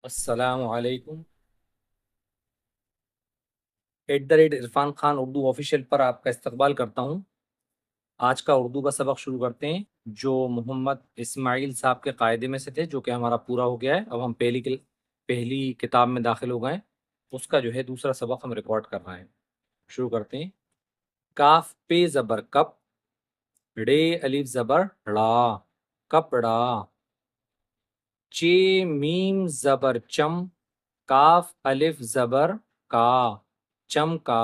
السلام علیکم۔ @عرفان خان اردو آفیشیل پر آپ کا استقبال کرتا ہوں۔ آج کا اردو کا سبق شروع کرتے ہیں، جو محمد اسماعیل صاحب کے قاعدے میں سے تھے، جو کہ ہمارا پورا ہو گیا ہے۔ اب ہم پہلی کتاب میں داخل ہو گئے ہیں، اس کا جو ہے دوسرا سبق ہم ریکارڈ کر رہے ہیں۔ شروع کرتے ہیں۔ کاف پہ زبر کپ، ڑے الف زبر ڑا، کپڑا۔ چے میم زبر چم، کاف الف زبر کا، چمکا۔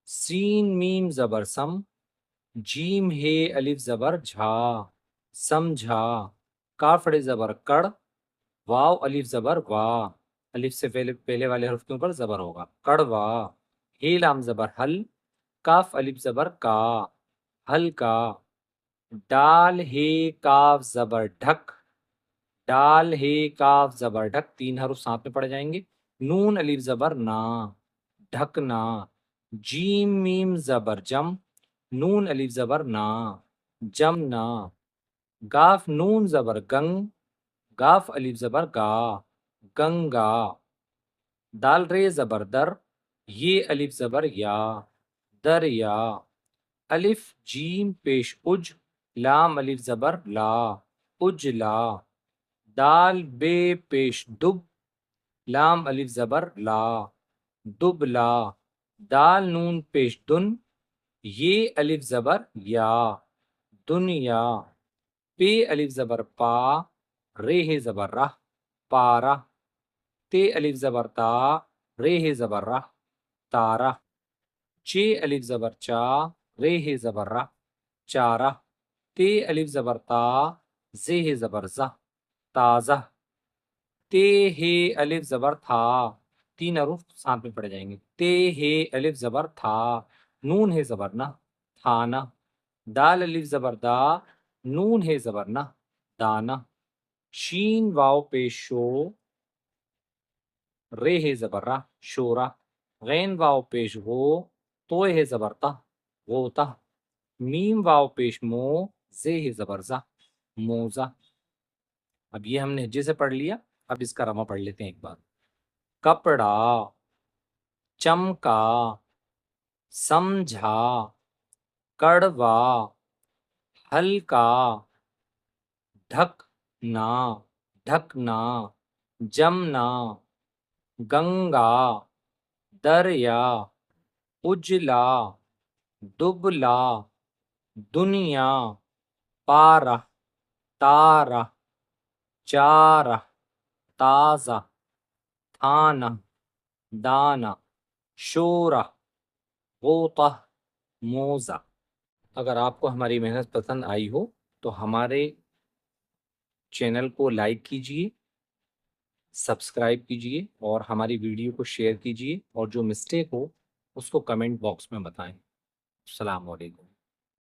سین میم زبر سم، جیم ہے الف زبر جھا، سمجھا۔ کافڑ زبر کڑ، واو الف زبر وا، الف سے پہلے والے حرف کے اوپر زبر ہوگا، کڑوا۔ ہے لام زبر حل، کاف الف زبر کا، حل کا۔ ڈال ہے کاف زبر ڈھک، ڈال ہے کاف زبر ڈھک، تین حرف ساتھ میں پڑھ جائیں گے۔ نون الف زبر نا، ڈھکنا۔ جیم میم زبر جم، نون الف زبر نا، جمنا۔ گاف نون زبر گنگ، گاف الف زبر گا، گنگا۔ دال رے زبر در، یہ الف زبر یا، دریا۔ الف جیم پیش اج، لام الف زبر لا، اجلا۔ دال بے پیش دب، لام الف زبر لا، دبلا۔ دال نون پیش دن، یہ الف زبر یا، دنیا۔ پے الف زبر پا، رے ہے زبر رہ، پارا۔ تے الف زبر تا، رے ہے زبر رہ، تارا۔ چے الف زبر چا، رے ہے زبر رہ، چارہ۔ تے الف زبر تا، زے ہے زبر زہ، تازہ۔ تے ہے الف زبر تھا، تین حروف ساتھ میں پڑے جائیں گے۔ تے ہے الف زبر تھا، نون ہے زبر نہ، تھانا۔ دال الف زبر دا، نون ہے زبر نہ، دانا۔ شین واو پیش شو، رے ہے زبر رہ، شورا۔ غین واو پیش غو، توئے ہے زبر تہ، غوطہ۔ میم واو پیش مو، زے ہے زبر زہ، موزہ۔ اب یہ ہم نے ہجے سے پڑھ لیا، اب اس کا رمہ پڑھ لیتے ہیں ایک بار۔ کپڑا، چمکا، سمجھا، کڑوا، ہلکا، ڈھکنا، ڈھکنا، جمنا، گنگا، دریا، اجلا، دبلا، دنیا، پارہ، تارہ، چارہ، تازہ، تھانہ، دانا، شورہ، غوطہ، موزہ۔ اگر آپ کو ہماری محنت پسند آئی ہو تو ہمارے چینل کو لائک کیجیے، سبسکرائب کیجیے اور ہماری ویڈیو کو شیئر کیجیے، اور جو مسٹیک ہو اس کو کمنٹ باکس میں بتائیں۔ السلام علیکم۔